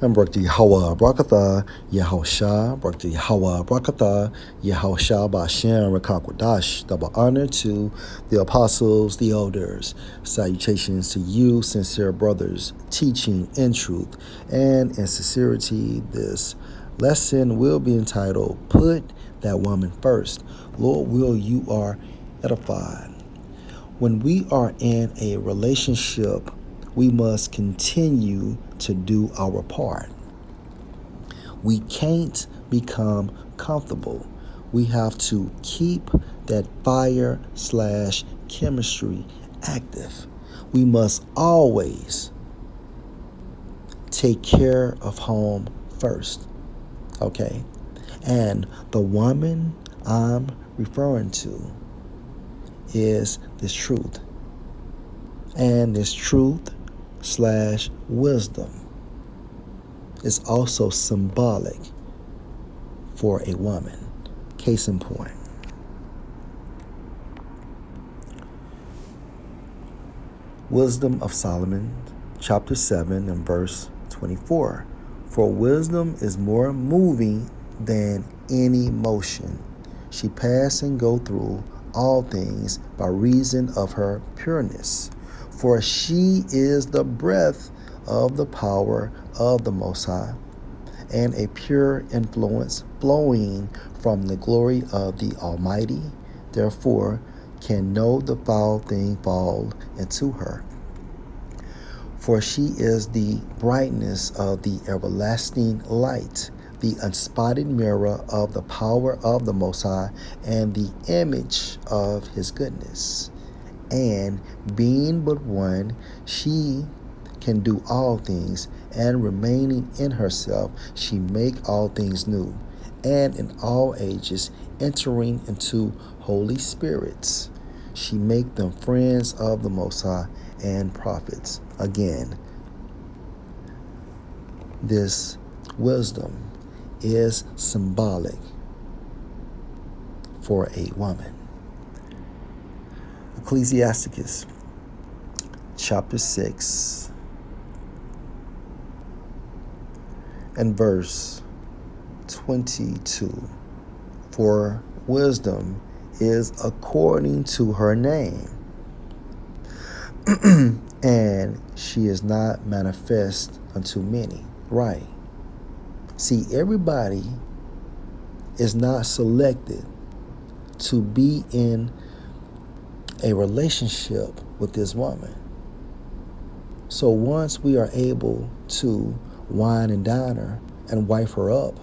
And Brakti Hawa Brakatha, Yahosha, Brakti Hawa Brakatha, Yahosha Bashem Rakakwadash. Double honor to the apostles, the elders. Salutations to you, sincere brothers, teaching in truth and in sincerity. This lesson will be entitled, Put That Woman First. Lord, will you are edified. When we are in a relationship, we must continue to do our part. We can't become comfortable. We have to keep that fire/chemistry active. We must always take care of home first. Okay? And the woman I'm referring to is this truth. And this truth/wisdom is also symbolic for a woman. Case in point. Wisdom of Solomon, chapter 7 and verse 24. For wisdom is more moving than any motion. She pass and go through all things by reason of her pureness. For she is the breath of the power of the Most High, and a pure influence flowing from the glory of the Almighty. Therefore, can no foul thing fall into her. For she is the brightness of the everlasting light, the unspotted mirror of the power of the Most High, and the image of his goodness. And being but one, she can do all things, and remaining in herself, she make all things new, and in all ages entering into holy spirits, she make them friends of the Most High and prophets. Again, this wisdom is symbolic for a woman. Ecclesiasticus chapter 6 and verse 22. For wisdom is according to her name, and she is not manifest unto many. Right. See, everybody is not selected to be in a relationship with this woman. So once we are able to wine and dine her and wife her up,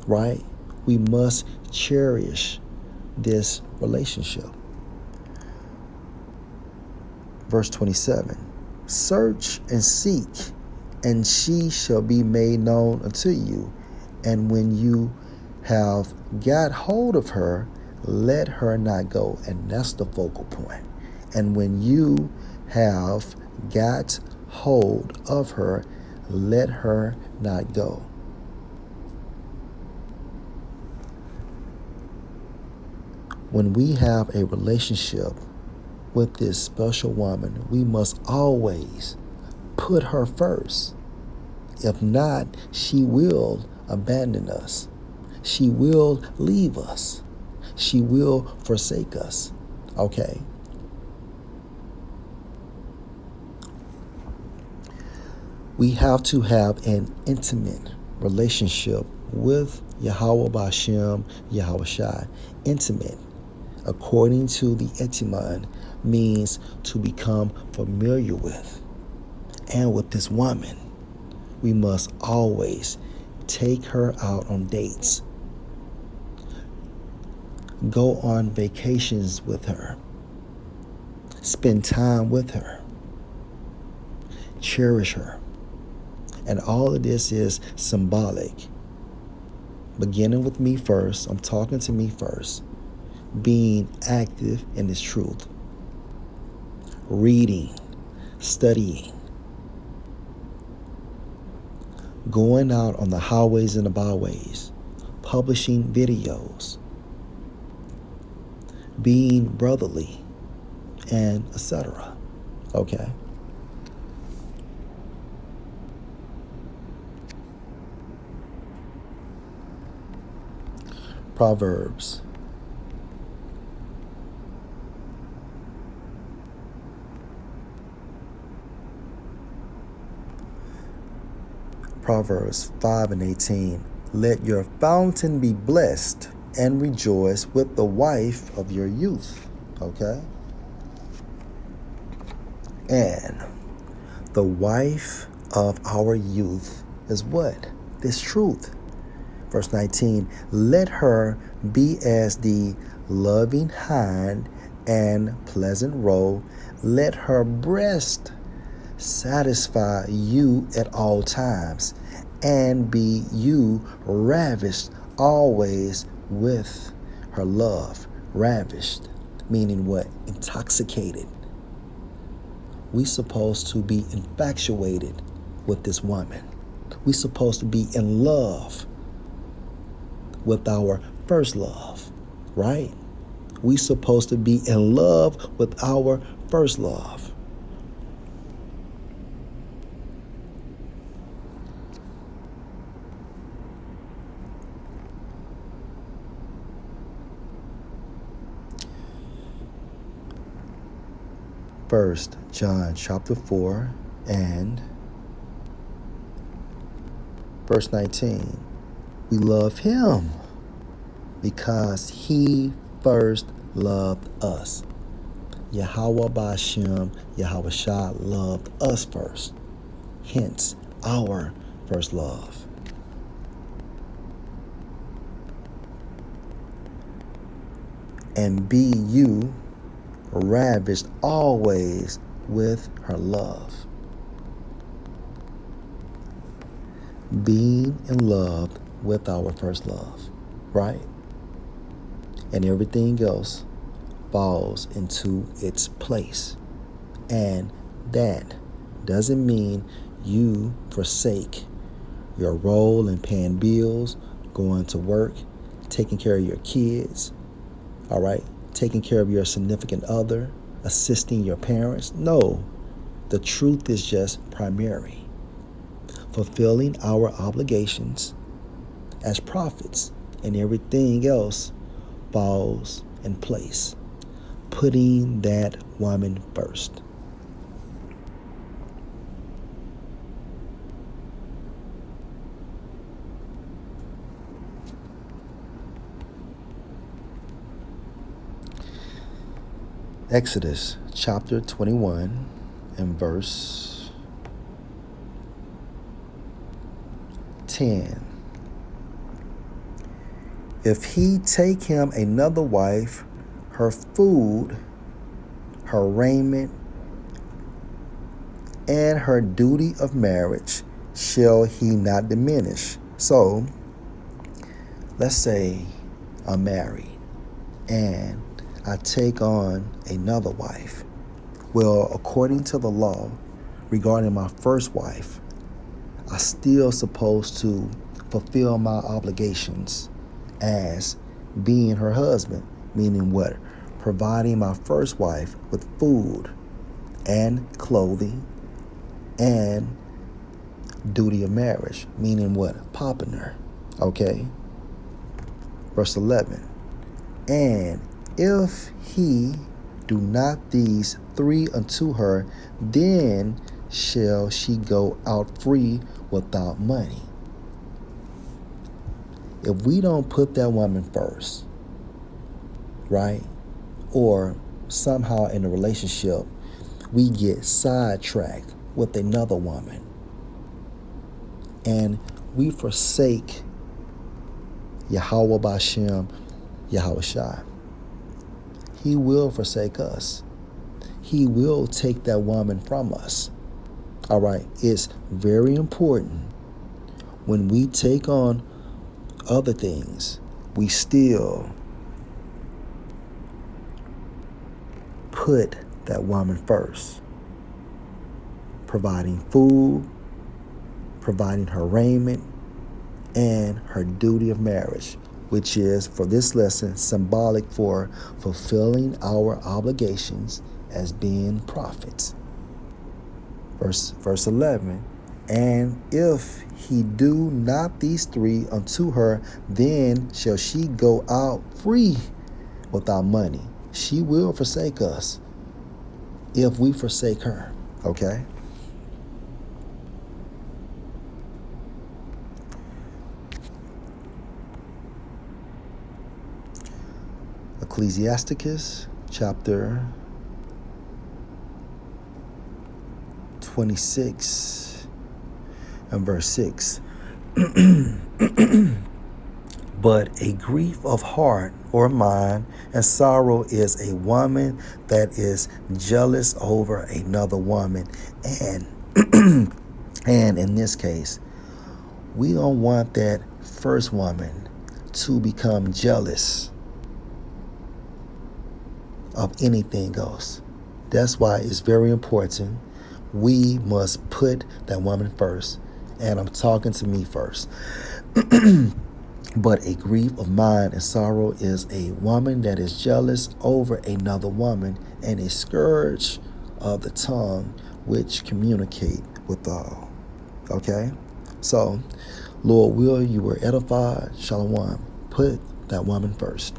right, we must cherish this relationship. Verse 27, search and seek, and she shall be made known unto you. And when you have got hold of her, let her not go. And that's the focal point. And when you have got hold of her, let her not go. When we have a relationship with this special woman, we must always put her first. If not, she will abandon us. She will leave us. She will forsake us. Okay? We have to have an intimate relationship with Yahweh Bashem, Yahweh Shai. Intimate, according to the etymon, means to become familiar with. And with this woman, we must always take her out on dates, go on vacations with her, spend time with her, cherish her. And all of this is symbolic. Beginning with me first, I'm talking to me first, being active in this truth, reading, studying, going out on the highways and the byways, publishing videos, being brotherly, and etc. Okay? Proverbs. Proverbs 5:18. Let your fountain be blessed and rejoice with the wife of your youth. Okay? And the wife of our youth is what? This truth. Verse 19. Let her be as the loving hind and pleasant roe. Let her breast satisfy you at all times, and be you ravished always with her love. Ravished, meaning what? Intoxicated. We supposed to be infatuated with this woman. We supposed to be in love with our first love, right? We supposed to be in love with our first love. First John chapter 4 and verse 19. We love him because he first loved us. Yahweh Ba'ashem, Yahweh Shah loved us first. Hence, our first love. And be you ravished always with her love. Being in love with our first love, right? And everything else falls into its place. And that doesn't mean you forsake your role in paying bills, going to work, taking care of your kids, all right? Taking care of your significant other, assisting your parents. No, the truth is just primary. Fulfilling our obligations as prophets, and everything else falls in place. Putting that woman first. Exodus chapter 21 and verse 10. If he take him another wife, her food, her raiment, and her duty of marriage shall he not diminish. So, let's say I'm married and I take on another wife. Well, according to the law regarding my first wife, I still supposed to fulfill my obligations as being her husband, meaning what? Providing my first wife with food and clothing and duty of marriage, meaning what? Popping her. Okay? Verse 11. And if he do not these three unto her, then shall she go out free without money. If we don't put that woman first, right? Or somehow in a relationship, we get sidetracked with another woman and we forsake Yahweh Ba'ashem, Yahweh Shai. He will forsake us. He will take that woman from us. All right. It's very important when we take on other things, we still put that woman first. Providing food, providing her raiment, and her duty of marriage, which is, for this lesson, symbolic for fulfilling our obligations as being prophets. Verse 11, And if he do not these three unto her, then shall she go out free without money. She will forsake us if we forsake her. Okay? Ecclesiasticus chapter 26 and verse 6. But a grief of heart or mind and sorrow is a woman that is jealous over another woman. And and in this case, we don't want that first woman to become jealous of anything else. That's why it's very important. We must put that woman first. And I'm talking to me first. But a grief of mind and sorrow is a woman that is jealous over another woman, and a scourge of the tongue which communicate with all. Okay? So, Lord will, you were edified. Shalom. Put that woman first.